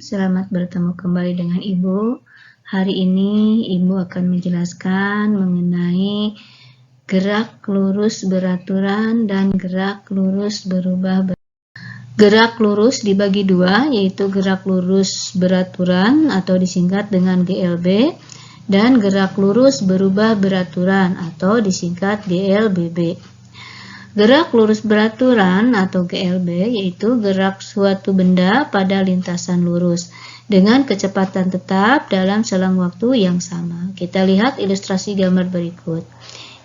selamat bertemu kembali dengan Ibu. Hari ini Ibu akan menjelaskan mengenai gerak lurus beraturan dan gerak lurus berubah. Gerak lurus dibagi dua, yaitu gerak lurus beraturan atau disingkat dengan GLB, dan gerak lurus berubah beraturan atau disingkat GLBB. Gerak lurus beraturan atau GLB yaitu gerak suatu benda pada lintasan lurus dengan kecepatan tetap dalam selang waktu yang sama. Kita lihat ilustrasi gambar berikut.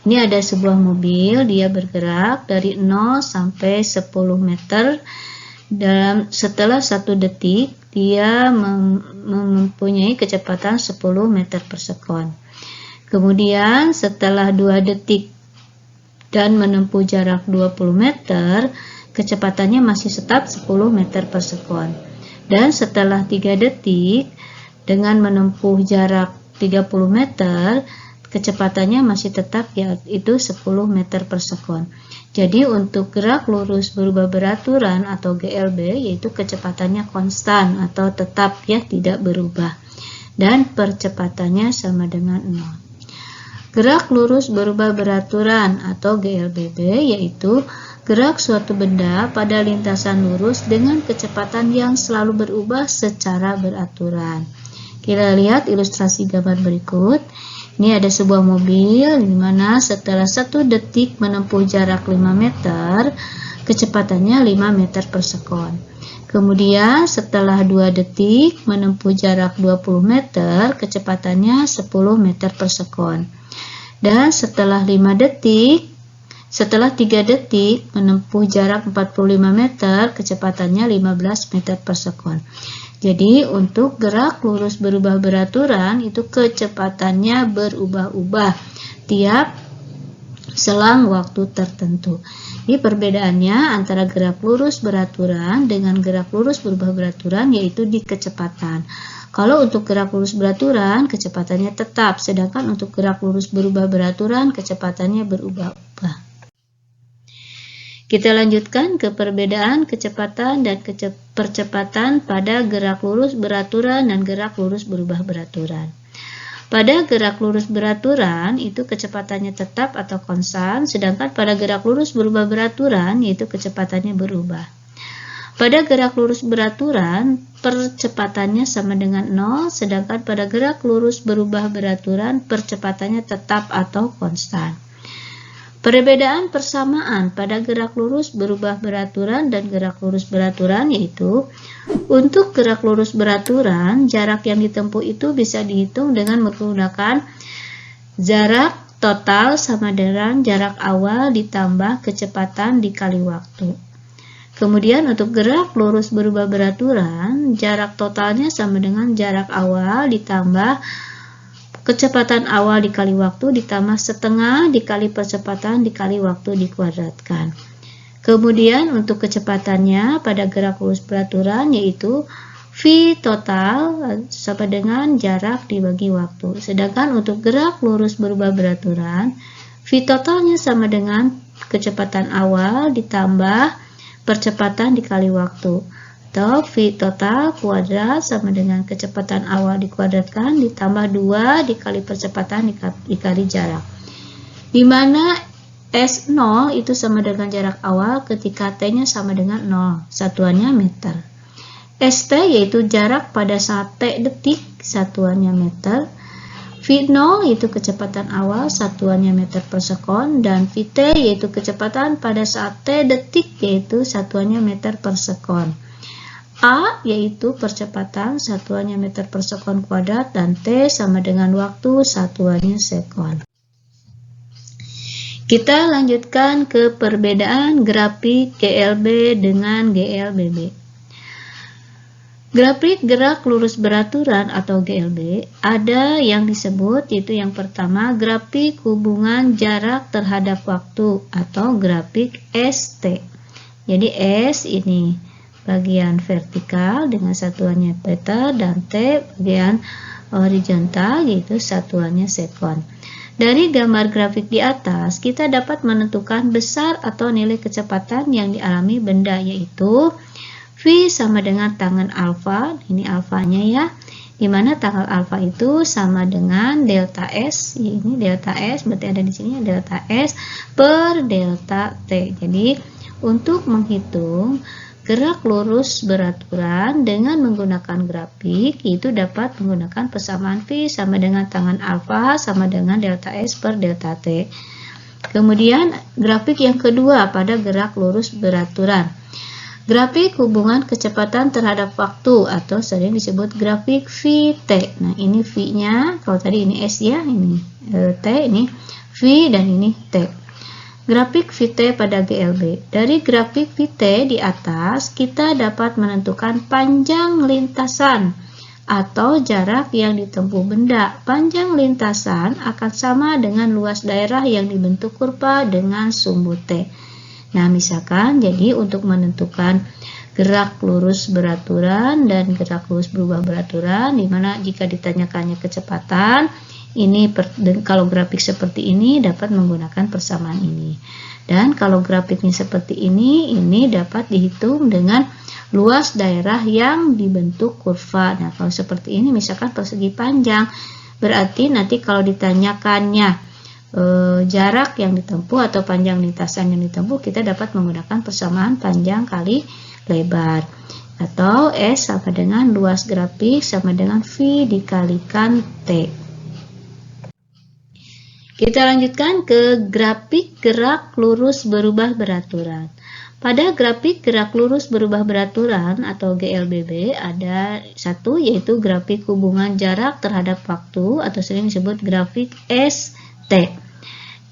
Ini ada sebuah mobil, dia bergerak dari 0 sampai 10 meter. Setelah 1 detik, dia mempunyai kecepatan 10 meter per sekon. Kemudian setelah 2 detik dan menempuh jarak 20 meter, kecepatannya masih tetap 10 meter per sekon. Dan setelah 3 detik, dengan menempuh jarak 30 meter, kecepatannya masih tetap yaitu 10 meter per sekon. Jadi untuk gerak lurus berubah beraturan atau GLB, yaitu kecepatannya konstan atau tetap tidak berubah. Dan percepatannya sama dengan 0. Gerak lurus berubah beraturan atau GLBB yaitu gerak suatu benda pada lintasan lurus dengan kecepatan yang selalu berubah secara beraturan. Kita lihat ilustrasi gambar berikut. Ini ada sebuah mobil di mana setelah 1 detik menempuh jarak 5 meter, kecepatannya 5 meter per sekon. Kemudian setelah 2 detik menempuh jarak 20 meter, kecepatannya 10 meter per sekon. Dan setelah 3 detik menempuh jarak 45 meter, kecepatannya 15 meter per sekon. Jadi untuk gerak lurus berubah beraturan itu kecepatannya berubah-ubah tiap selang waktu tertentu. Ini perbedaannya antara gerak lurus beraturan dengan gerak lurus berubah beraturan yaitu di kecepatan. Kalau untuk gerak lurus beraturan, kecepatannya tetap, sedangkan untuk gerak lurus berubah beraturan, kecepatannya berubah-ubah. Kita lanjutkan ke perbedaan kecepatan dan percepatan pada gerak lurus beraturan dan gerak lurus berubah beraturan. Pada gerak lurus beraturan, itu kecepatannya tetap atau konstan, sedangkan pada gerak lurus berubah beraturan, yaitu kecepatannya berubah. Pada gerak lurus beraturan, percepatannya sama dengan 0, sedangkan pada gerak lurus berubah beraturan, percepatannya tetap atau konstan. Perbedaan persamaan pada gerak lurus berubah beraturan dan gerak lurus beraturan yaitu, untuk gerak lurus beraturan, jarak yang ditempuh itu bisa dihitung dengan menggunakan jarak total sama dengan jarak awal ditambah kecepatan dikali waktu. Kemudian untuk gerak lurus berubah beraturan, jarak totalnya sama dengan jarak awal ditambah kecepatan awal dikali waktu ditambah setengah dikali percepatan dikali waktu dikuadratkan. Kemudian untuk kecepatannya pada gerak lurus beraturan yaitu V total sama dengan jarak dibagi waktu. Sedangkan untuk gerak lurus berubah beraturan, V totalnya sama dengan kecepatan awal ditambah percepatan dikali waktu, atau V total kuadrat sama dengan kecepatan awal dikuadratkan ditambah 2 dikali percepatan dikali jarak, di mana S0 itu sama dengan jarak awal ketika T-nya sama dengan 0, satuannya meter. ST yaitu jarak pada saat T detik, satuannya meter. V0 yaitu kecepatan awal, satuannya meter per sekon, dan Vt yaitu kecepatan pada saat T detik, yaitu satuannya meter per sekon. A yaitu percepatan, satuannya meter per sekon kuadrat, dan T sama dengan waktu, satuannya sekon. Kita lanjutkan ke perbedaan grafik GLB dengan GLBB. Grafik gerak lurus beraturan atau GLB ada yang disebut yaitu yang pertama grafik hubungan jarak terhadap waktu atau grafik ST. Jadi S ini bagian vertikal dengan satuannya meter dan T bagian horizontal yaitu satuannya sekon. Dari gambar grafik di atas kita dapat menentukan besar atau nilai kecepatan yang dialami benda yaitu V V sama dengan tangen alfa, ini alfanya ya, dimana tanggal alfa itu sama dengan delta S, ini delta S, berarti ada di sini delta S per delta T. Jadi untuk menghitung gerak lurus beraturan dengan menggunakan grafik, itu dapat menggunakan persamaan V sama dengan tangen alfa sama dengan delta S per delta T. Kemudian grafik yang kedua pada gerak lurus beraturan. Grafik hubungan kecepatan terhadap waktu atau sering disebut grafik Vt. Nah, ini V-nya, kalau tadi ini S ya, ini T, ini V dan ini T. Grafik Vt pada GLB. Dari grafik Vt di atas, kita dapat menentukan panjang lintasan atau jarak yang ditempuh benda. Panjang lintasan akan sama dengan luas daerah yang dibentuk kurva dengan sumbu T. Nah, misalkan jadi untuk menentukan gerak lurus beraturan dan gerak lurus berubah beraturan, dimana jika ditanyakannya kecepatan, ini kalau grafik seperti ini dapat menggunakan persamaan ini. Dan kalau grafiknya seperti ini dapat dihitung dengan luas daerah yang dibentuk kurva. Nah, kalau seperti ini misalkan persegi panjang, berarti nanti kalau ditanyakannya jarak yang ditempuh atau panjang lintasan yang ditempuh, kita dapat menggunakan persamaan panjang kali lebar, atau S sama dengan luas grafik sama dengan V dikalikan T. Kita lanjutkan ke grafik gerak lurus berubah beraturan. Pada grafik gerak lurus berubah beraturan atau GLBB ada satu, yaitu grafik hubungan jarak terhadap waktu atau sering disebut grafik ST.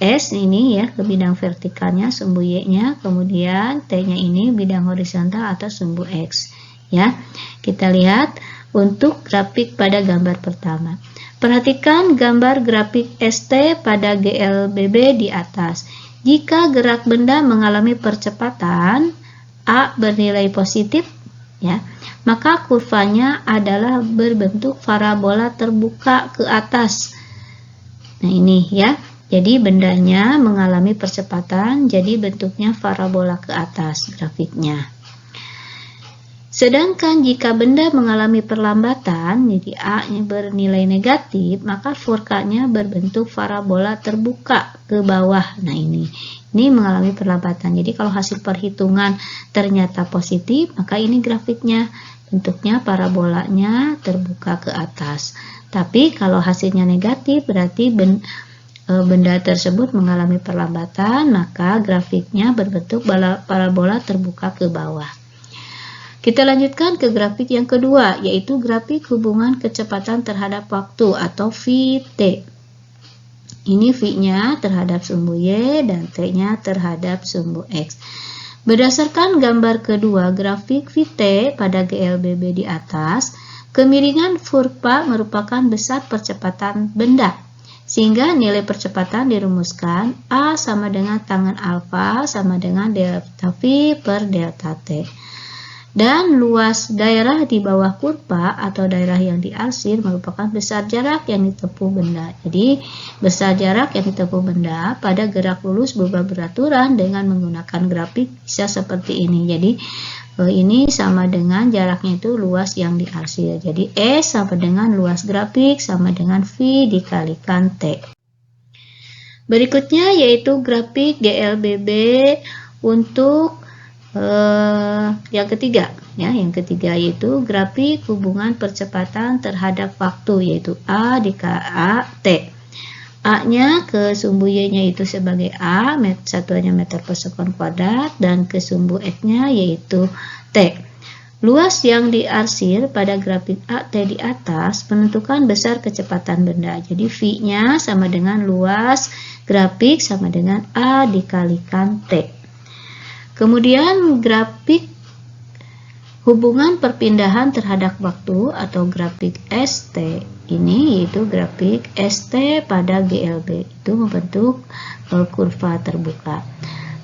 S ini ya ke bidang vertikalnya sumbu Y-nya, kemudian T-nya ini bidang horizontal atau sumbu X. Ya, kita lihat untuk grafik pada gambar pertama. Perhatikan gambar grafik ST pada GLBB di atas. Jika gerak benda mengalami percepatan A bernilai positif, ya, maka kurvanya adalah berbentuk parabola terbuka ke atas. Nah, ini ya. Jadi bendanya mengalami percepatan, jadi bentuknya parabola ke atas grafiknya. Sedangkan jika benda mengalami perlambatan, jadi A-nya bernilai negatif, maka kurvanya berbentuk parabola terbuka ke bawah. Nah, ini mengalami perlambatan. Jadi kalau hasil perhitungan ternyata positif, maka ini grafiknya bentuknya parabolanya terbuka ke atas. Tapi kalau hasilnya negatif, berarti benda tersebut mengalami perlambatan, maka grafiknya berbentuk parabola terbuka ke bawah. Kita lanjutkan ke grafik yang kedua, yaitu grafik hubungan kecepatan terhadap waktu atau Vt. Ini V-nya terhadap sumbu Y dan T-nya terhadap sumbu X. Berdasarkan gambar kedua grafik Vt pada GLBB di atas, kemiringan kurva merupakan besar percepatan benda. Sehingga nilai percepatan dirumuskan A sama dengan tangen alfa sama dengan delta V per delta T. Dan luas daerah di bawah kurva atau daerah yang diarsir merupakan besar jarak yang ditempuh benda. Jadi besar jarak yang ditempuh benda pada gerak lurus berubah beraturan dengan menggunakan grafik bisa seperti ini. Jadi ini sama dengan jaraknya itu luas yang diarsir. Jadi S sama dengan luas grafik sama dengan V dikalikan T. Berikutnya yaitu grafik GLBB untuk yang ketiga. Ya, yang ketiga yaitu grafik hubungan percepatan terhadap waktu, yaitu A dikali T. A-nya ke sumbu Y-nya itu sebagai A, satuannya meter per sekon kuadrat, dan ke sumbu X-nya yaitu T. Luas yang diarsir pada grafik AT di atas menentukan besar kecepatan benda. Jadi V-nya sama dengan luas grafik sama dengan A dikalikan T. Kemudian grafik hubungan perpindahan terhadap waktu atau grafik ST ini yaitu grafik ST pada GLB itu membentuk kurva terbuka.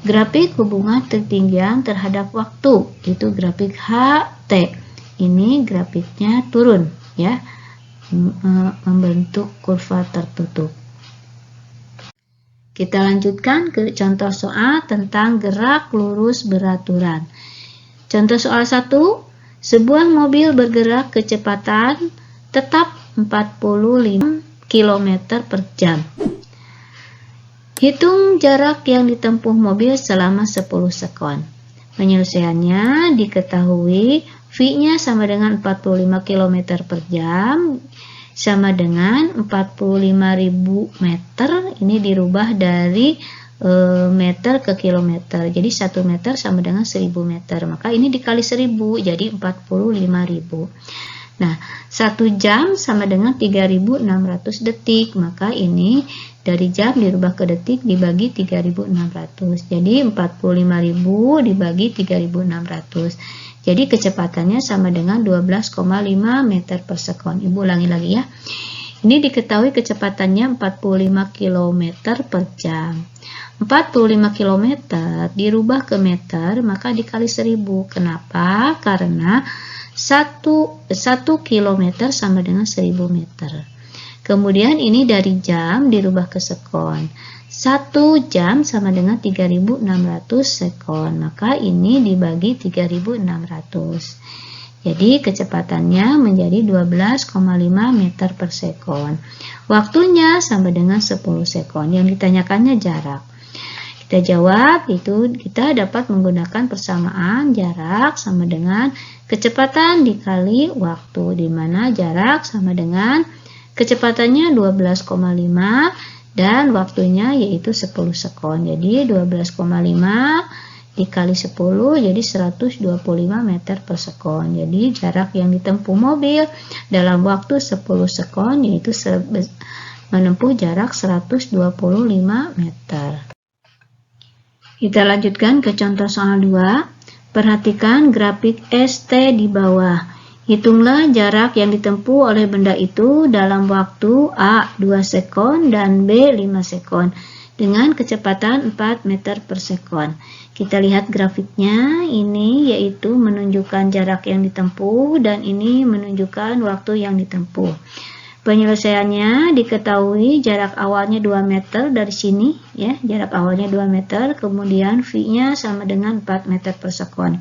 Grafik hubungan ketinggian terhadap waktu itu grafik HT. Ini grafiknya turun ya, membentuk kurva tertutup. Kita lanjutkan ke contoh soal tentang gerak lurus beraturan. Contoh soal 1, sebuah mobil bergerak kecepatan tetap 45 km per jam. Hitung jarak yang ditempuh mobil selama 10 sekon. Penyelesaiannya diketahui V-nya sama dengan 45 km per jam, sama dengan 45.000 meter. Ini dirubah dari meter ke kilometer. Jadi 1 meter sama dengan 1000 meter. Maka ini dikali 1000, jadi 45.000. Nah, 1 jam sama dengan 3.600 detik. Maka ini dari jam dirubah ke detik dibagi 3.600. Jadi 45.000 dibagi 3.600. Jadi kecepatannya sama dengan 12,5 meter per sekon. Ibu ulangi lagi ya. Ini diketahui kecepatannya 45 km per jam. 45 km dirubah ke meter, maka dikali 1000. Kenapa? Karena 1 km sama dengan 1000 meter. Kemudian ini dari jam dirubah ke sekon. 1 jam sama dengan 3.600 sekon. Maka ini dibagi 3.600. Jadi kecepatannya menjadi 12,5 meter per sekon. Waktunya sama dengan 10 sekon. Yang ditanyakannya jarak. Kita jawab, itu kita dapat menggunakan persamaan jarak sama dengan kecepatan dikali waktu, di mana jarak sama dengan kecepatannya 12,5 dan waktunya yaitu 10 sekon. Jadi 12,5 dikali 10 jadi 125 meter per sekon. Jadi jarak yang ditempuh mobil dalam waktu 10 sekon yaitu menempuh jarak 125 meter. Kita lanjutkan ke contoh soal 2. Perhatikan grafik ST di bawah. Hitunglah jarak yang ditempuh oleh benda itu dalam waktu A 2 sekon dan B 5 sekon dengan kecepatan 4 meter per sekon. Kita lihat grafiknya, ini yaitu menunjukkan jarak yang ditempuh dan ini menunjukkan waktu yang ditempuh. Penyelesaiannya diketahui jarak awalnya 2 meter dari sini ya, jarak awalnya 2 meter, kemudian V-nya sama dengan 4 meter per sekon.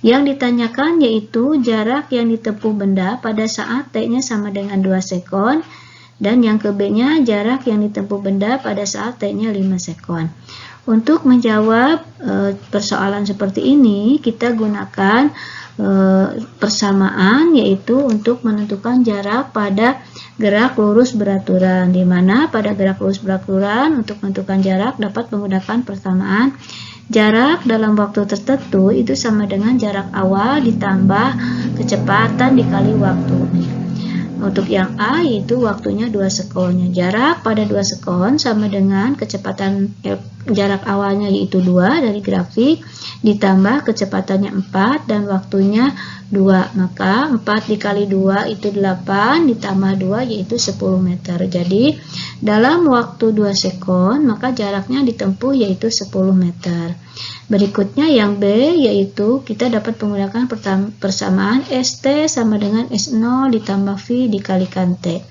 Yang ditanyakan yaitu jarak yang ditempuh benda pada saat T-nya sama dengan 2 sekon dan yang ke B-nya jarak yang ditempuh benda pada saat T-nya 5 sekon. Untuk menjawab persoalan seperti ini, kita gunakan persamaan, yaitu untuk menentukan jarak pada gerak lurus beraturan, di mana pada gerak lurus beraturan untuk menentukan jarak dapat menggunakan persamaan jarak dalam waktu tertentu itu sama dengan jarak awal ditambah kecepatan dikali waktu. Untuk yang A yaitu waktunya 2 sekon. Jarak pada 2 sekon sama dengan kecepatan jarak awalnya yaitu 2 dari grafik ditambah kecepatannya 4 dan waktunya 2. Maka 4 dikali 2 itu 8 ditambah 2 yaitu 10 meter. Jadi dalam waktu 2 sekon maka jaraknya ditempuh yaitu 10 meter. Berikutnya yang B yaitu kita dapat menggunakan persamaan ST sama dengan S0 ditambah V dikalikan T.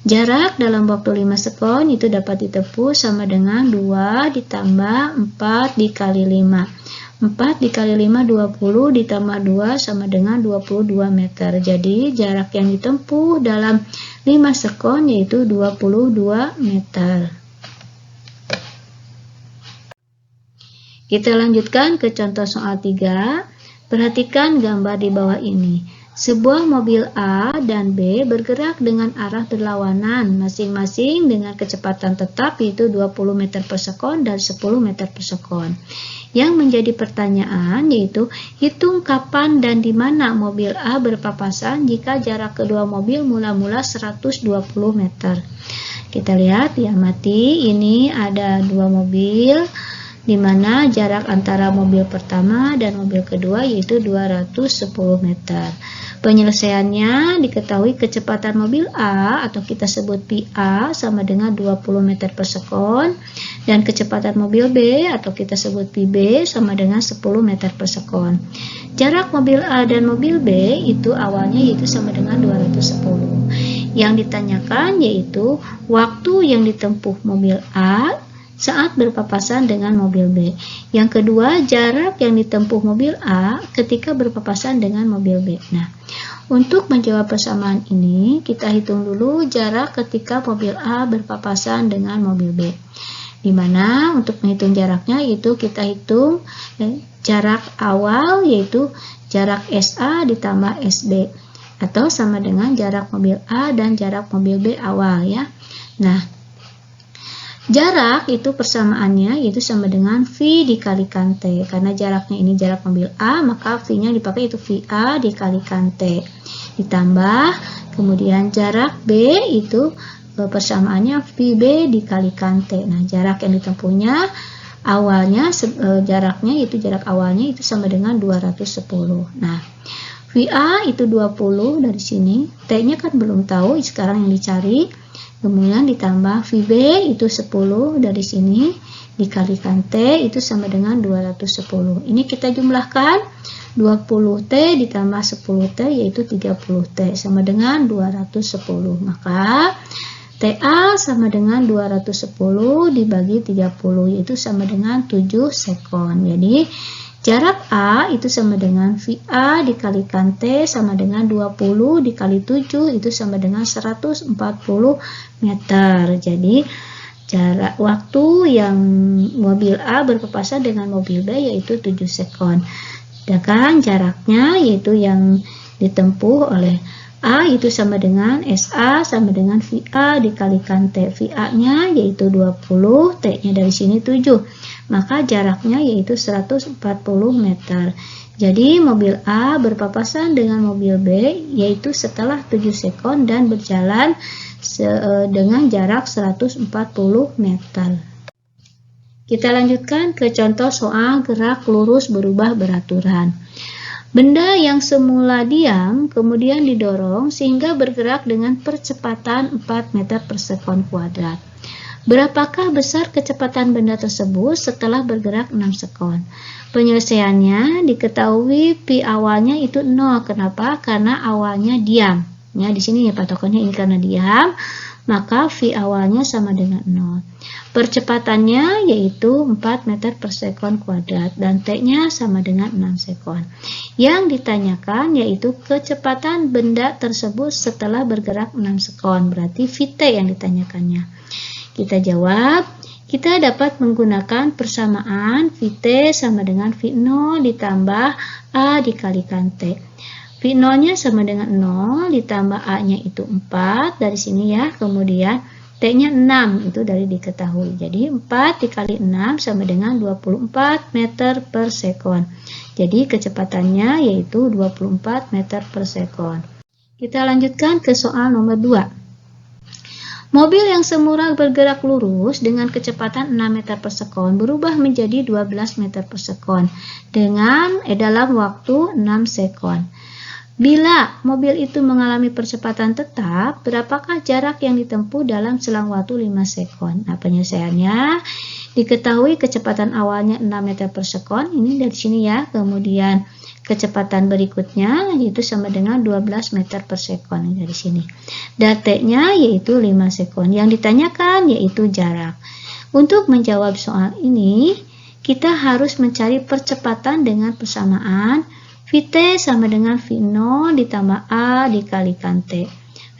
Jarak dalam waktu 5 sekon itu dapat ditempuh sama dengan 2 ditambah 4 dikali 5. 4 dikali 5 20 ditambah 2 sama dengan 22 meter. Jadi jarak yang ditempuh dalam 5 sekon yaitu 22 meter. Kita lanjutkan ke contoh soal 3. Perhatikan gambar di bawah ini. Sebuah mobil A dan B bergerak dengan arah berlawanan masing-masing dengan kecepatan tetap yaitu 20 meter per sekon dan 10 meter per sekon. Yang menjadi pertanyaan yaitu hitung kapan dan di mana mobil A berpapasan jika jarak kedua mobil mula-mula 120 meter. Kita lihat ya amati, ini ada dua mobil di mana jarak antara mobil pertama dan mobil kedua yaitu 210 meter. Penyelesaiannya diketahui kecepatan mobil A atau kita sebut PA sama dengan 20 meter per sekon dan kecepatan mobil B atau kita sebut PB sama dengan 10 meter per sekon. Jarak mobil A dan mobil B itu awalnya yaitu sama dengan 210. Yang ditanyakan yaitu waktu yang ditempuh mobil A saat berpapasan dengan mobil B. Yang kedua, jarak yang ditempuh mobil A ketika berpapasan dengan mobil B. Nah, untuk menjawab persamaan ini, kita hitung dulu jarak ketika mobil A berpapasan dengan mobil B. Di mana untuk menghitung jaraknya itu kita hitung jarak awal, yaitu jarak SA ditambah SB, atau sama dengan jarak mobil A dan jarak mobil B awal ya. Nah, jarak itu persamaannya yaitu sama dengan V dikalikan T. Karena jaraknya ini jarak mobil A, maka V-nya dipakai itu VA dikalikan T. Ditambah kemudian jarak B itu persamaannya VB dikalikan T. Nah, jarak yang ditempuhnya awalnya jaraknya itu jarak awalnya itu sama dengan 210. Nah, VA itu 20 dari sini, T-nya kan belum tahu, sekarang yang dicari. Kemudian ditambah VB itu 10 dari sini dikalikan T itu sama dengan 210. Ini kita jumlahkan 20T ditambah 10T yaitu 30T sama dengan 210. Maka TA sama dengan 210 dibagi 30 yaitu sama dengan 7 sekon. Jadi jarak A itu sama dengan VA dikalikan T sama dengan 20 dikali 7 itu sama dengan 140 meter. Jadi jarak waktu yang mobil A berpapasan dengan mobil B yaitu 7 sekon. Sedangkan jaraknya yaitu yang ditempuh oleh A itu sama dengan SA sama dengan VA dikalikan T. VA-nya yaitu 20, T-nya dari sini 7. Maka jaraknya yaitu 140 meter. Jadi mobil A berpapasan dengan mobil B yaitu setelah 7 sekon dan berjalan dengan jarak 140 meter. Kita lanjutkan ke contoh soal gerak lurus berubah beraturan. Benda yang semula diam kemudian didorong sehingga bergerak dengan percepatan 4 meter per sekon kuadrat. Berapakah besar kecepatan benda tersebut setelah bergerak 6 sekon? Penyelesaiannya diketahui pi awalnya itu 0. Kenapa? Karena awalnya diam. Ya, di sini ya patokannya ini karena diam, maka v awalnya sama dengan 0. Percepatannya yaitu 4 meter per sekon kuadrat dan T-nya sama dengan 6 sekon. Yang ditanyakan yaitu kecepatan benda tersebut setelah bergerak 6 sekon. Berarti Vt yang ditanyakannya. Kita jawab, kita dapat menggunakan persamaan Vt sama dengan V0 ditambah A dikalikan T. V0-nya sama dengan 0 ditambah A-nya itu 4 dari sini ya, kemudian T-nya 6 itu dari diketahui. Jadi 4 dikali 6 sama dengan 24 meter per sekon. Jadi kecepatannya yaitu 24 meter per sekon. Kita lanjutkan ke soal nomor 2. Mobil yang semula bergerak lurus dengan kecepatan 6 meter per sekon berubah menjadi 12 meter per sekon dengan dalam waktu 6 sekon. Bila mobil itu mengalami percepatan tetap, berapakah jarak yang ditempuh dalam selang waktu 5 sekon? Nah, penyelesaiannya diketahui kecepatan awalnya 6 meter per sekon, ini dari sini ya, kemudian kecepatan berikutnya yaitu sama dengan 12 meter per sekon dari sini. Dan T-nya yaitu 5 sekon. Yang ditanyakan yaitu jarak. Untuk menjawab soal ini, kita harus mencari percepatan dengan persamaan Vt sama dengan V0 ditambah A dikalikan T.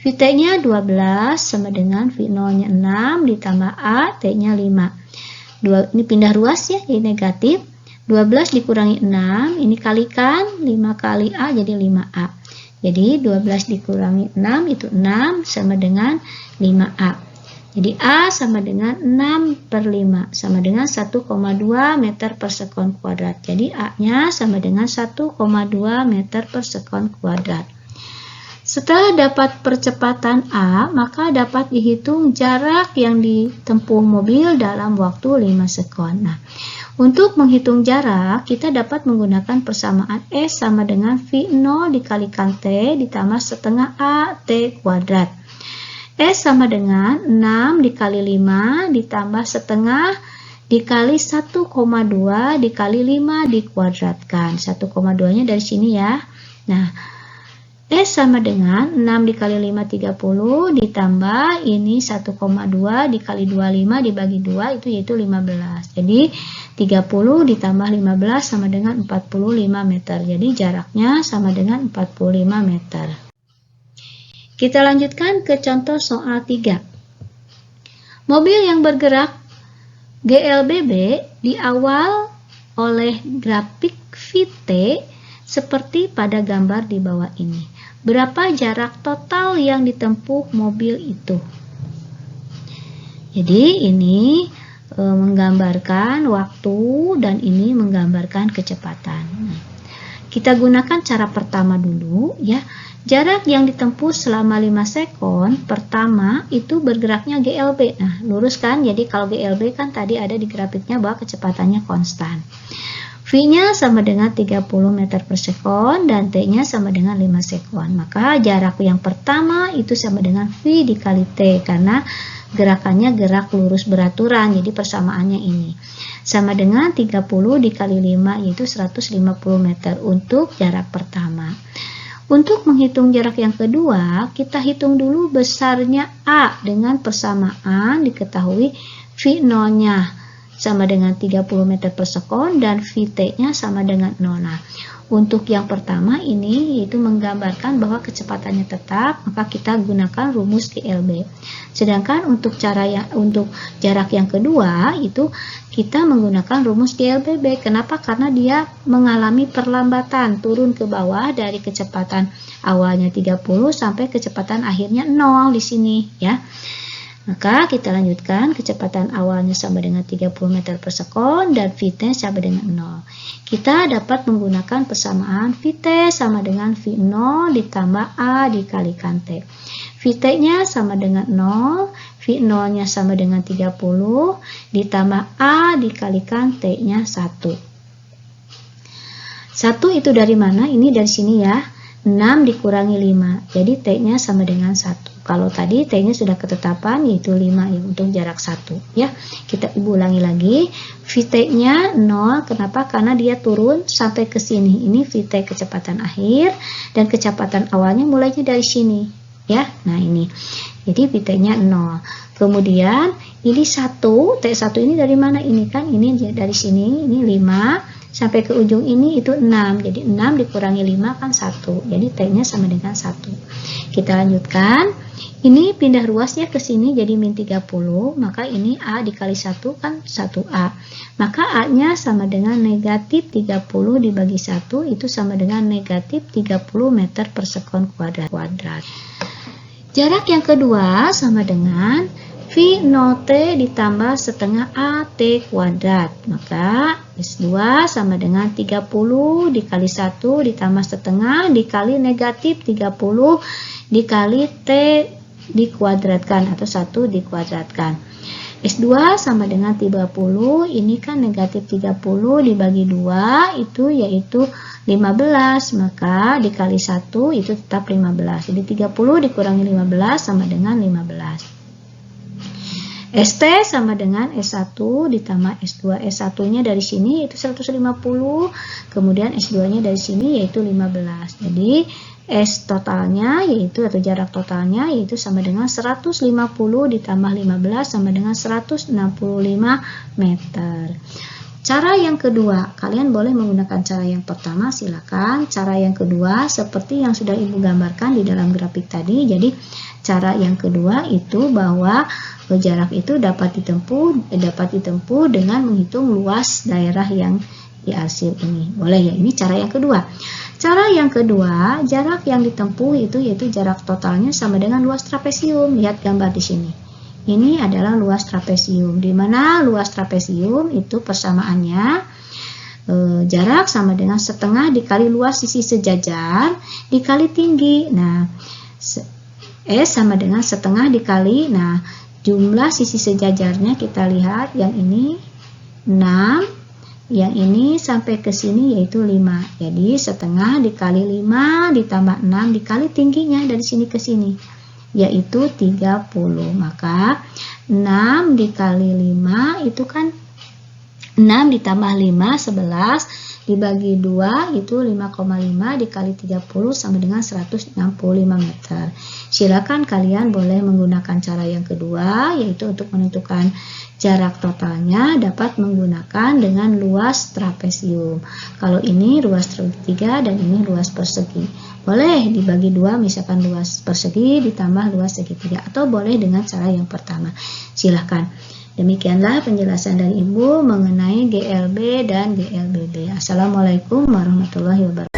Vt-nya 12 sama dengan V0-nya 6 ditambah A, T-nya 5. Ini pindah ruas ya, ini negatif. 12 dikurangi 6, ini kalikan 5 kali A jadi 5A. Jadi 12 dikurangi 6 itu 6 sama dengan 5A. Jadi A sama dengan 6 per 5 sama dengan 1,2 meter per sekon kuadrat. Jadi A-nya sama dengan 1,2 meter per sekon kuadrat. Setelah dapat percepatan A, maka dapat dihitung jarak yang ditempuh mobil dalam waktu 5 sekon. Nah, untuk menghitung jarak, kita dapat menggunakan persamaan S sama dengan V0 dikalikan T ditambah setengah A T kuadrat. S sama dengan 6 dikali 5 ditambah setengah dikali 1,2 dikali 5 dikuadratkan. 1,2 nya dari sini ya. Nah, S sama dengan 6 dikali 5 30 ditambah ini 1,2 dikali 25 dibagi 2 itu yaitu 15. Jadi 30 ditambah 15 sama dengan 45 meter. Jadi jaraknya sama dengan 45 meter. Kita lanjutkan ke contoh soal 3. Mobil yang bergerak GLBB diawal oleh grafik VT seperti pada gambar di bawah ini. Berapa jarak total yang ditempuh mobil itu? Jadi ini menggambarkan waktu dan ini menggambarkan kecepatan. Kita gunakan cara pertama dulu ya. Jarak yang ditempuh selama 5 sekon pertama itu bergeraknya GLB. Nah, luruskan. Jadi kalau GLB kan tadi ada di grafiknya bahwa kecepatannya konstan. V-nya sama dengan 30 meter per sekon dan T-nya sama dengan 5 sekon. Maka jarak yang pertama itu sama dengan V dikali T karena gerakannya gerak lurus beraturan. Jadi persamaannya ini. Sama dengan 30 dikali 5 yaitu 150 meter untuk jarak pertama. Untuk menghitung jarak yang kedua, kita hitung dulu besarnya A dengan persamaan diketahui V0-nya sama dengan 30 meter per sekon dan VT-nya sama dengan 0. Nah, untuk yang pertama ini yaitu menggambarkan bahwa kecepatannya tetap, maka kita gunakan rumus GLB. Sedangkan untuk jarak yang kedua itu kita menggunakan rumus GLBB. Kenapa? Karena dia mengalami perlambatan turun ke bawah dari kecepatan awalnya 30 sampai kecepatan akhirnya 0 di sini ya. Maka kita lanjutkan, kecepatan awalnya sama dengan 30 meter per sekon dan VT sama dengan 0. Kita dapat menggunakan persamaan VT sama dengan V0 ditambah A dikalikan T. VT-nya sama dengan 0, V0-nya sama dengan 30 ditambah A dikalikan T-nya 1. 1 itu dari mana? Ini dari sini ya. 6 dikurangi 5. Jadi T-nya sama dengan 1. Kalau tadi T-nya sudah ketetapan yaitu 5 ya untuk jarak 1 ya. Kita ulangi lagi. VT-nya 0. Kenapa? Karena dia turun sampai ke sini. Ini VT kecepatan akhir dan kecepatan awalnya mulainya dari sini ya. Nah, ini. Jadi VT-nya 0. Kemudian ini 1, T1 ini dari mana? Ini kan ini dari sini, ini 5 sampai ke ujung ini itu 6. Jadi 6 dikurangi 5 kan 1. Jadi T-nya sama dengan 1. Kita lanjutkan. Ini pindah ruasnya ke sini jadi min 30, maka ini A dikali 1 kan 1A. Maka A-nya sama dengan negatif 30 dibagi 1 itu sama dengan negatif 30 meter per sekon kuadrat. Jarak yang kedua sama dengan V0T ditambah setengah AT kuadrat. Maka S2 sama dengan 30 dikali 1 ditambah setengah dikali negatif 30 dikali T dikuadratkan atau 1 dikuadratkan. S2 sama dengan 30, ini kan negatif 30 dibagi 2 itu yaitu 15, maka dikali 1 itu tetap 15. Jadi 30 dikurangi 15 sama dengan 15. ST sama dengan S1 ditambah S2. S1-nya dari sini itu 150, kemudian S2-nya dari sini yaitu 15. Jadi S totalnya yaitu atau jarak totalnya yaitu sama dengan 150 ditambah 15 sama dengan 165 meter. Cara yang kedua, kalian boleh menggunakan cara yang pertama, silakan. Cara yang kedua seperti yang sudah Ibu gambarkan di dalam grafik tadi. Jadi cara yang kedua itu bahwa jarak itu dapat ditempuh dengan menghitung luas daerah yang diarsir ini. Boleh ya, ini cara yang kedua. Cara yang kedua, jarak yang ditempuh itu yaitu jarak totalnya sama dengan luas trapesium. Lihat gambar di sini. Ini adalah luas trapesium. Di mana luas trapesium itu persamaannya jarak sama dengan setengah dikali luas sisi sejajar dikali tinggi. Nah, S sama dengan setengah dikali. Nah, jumlah sisi sejajarnya kita lihat yang ini 6. Yang ini sampai ke sini yaitu 5. Jadi setengah dikali 5 ditambah 6 dikali tingginya dari sini ke sini yaitu 30. Maka 6 dikali 5 itu kan 6 ditambah 5 11 dibagi 2 itu 5,5 dikali 30 sama dengan 165 meter. Silakan kalian boleh menggunakan cara yang kedua, yaitu untuk menentukan jarak totalnya dapat menggunakan dengan luas trapesium. Kalau ini ruas segitiga dan ini luas persegi. Boleh dibagi 2, misalkan luas persegi ditambah luas segitiga, atau boleh dengan cara yang pertama. Silahkan. Demikianlah penjelasan dari Ibu mengenai GLB dan GLBB. Assalamualaikum warahmatullahi wabarakatuh.